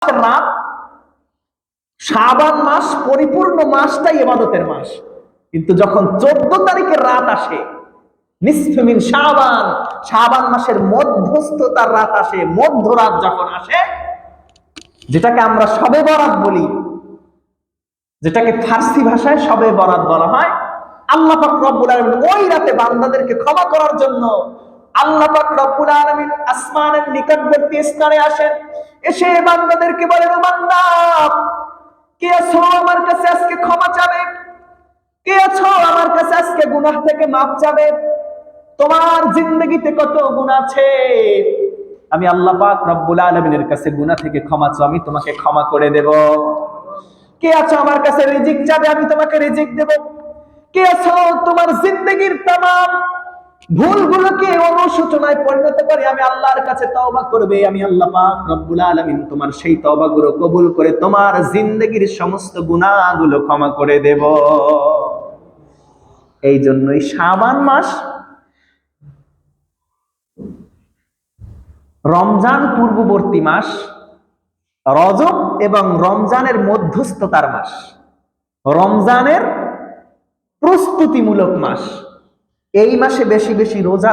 রাত, শাবান মাস পরিপূর্ণ মাসটাই ইবাদতের মাস। কিন্তু যখন 14 তারিখের রাত আসে, নিসফে মিন শাবান, শাবান মাসের মধ্যস্থতার রাত আসে, মধ্যরাত যখন আসে, যেটাকে আমরা শবে বরাত বলি, যেটাকে ফার্সি ভাষায় শবে বরাত বলা হয়, আল্লাহ পাক রব্বুল আলামিন ওই রাতে বান্দাদেরকে ক্ষমা করার জন্য আল্লাহ পাক রব্বুল আলামিন আসমানের নিকটবর্তী স্থানে আসেন, এসে বান্দাদেরকে বলেন, ও বান্দা, কে আছো আমার কাছে আজকে ক্ষমা চাবে? কে আছো আমার কাছে আজকে গুনাহ থেকে মাফ চাবে? তোমার জিন্দগিতে কত গুনাহ আছে, আমি আল্লাহ পাক রব্বুল আলামিনের কাছে গুনাহ থেকে ক্ষমা চাও, আমি তোমাকে ক্ষমা করে দেব। কে আছো আমার কাছে রিজিক চাবে, আমি তোমাকে রিজিক দেব। কে আছো তোমার জিন্দগির तमाम ভুলগুলোকে অনুশোচনায় পরিণত করে আমি আল্লাহর কাছে তওবা করবে, আমি আল্লাহ পাক রব্বুল আলামিন তোমার সেই তওবাগুলো কবুল করে তোমার জিন্দগির সমস্ত গুনাহগুলো ক্ষমা করে দেব। এই জন্যই শাবান মাস রমজান পূর্ববর্তী মাস, রজব এবং রমজানের মধ্যস্থতার মাস, রমজানের প্রস্তুতিমূলক মাস। এই মাসে বেশি বেশি রোজা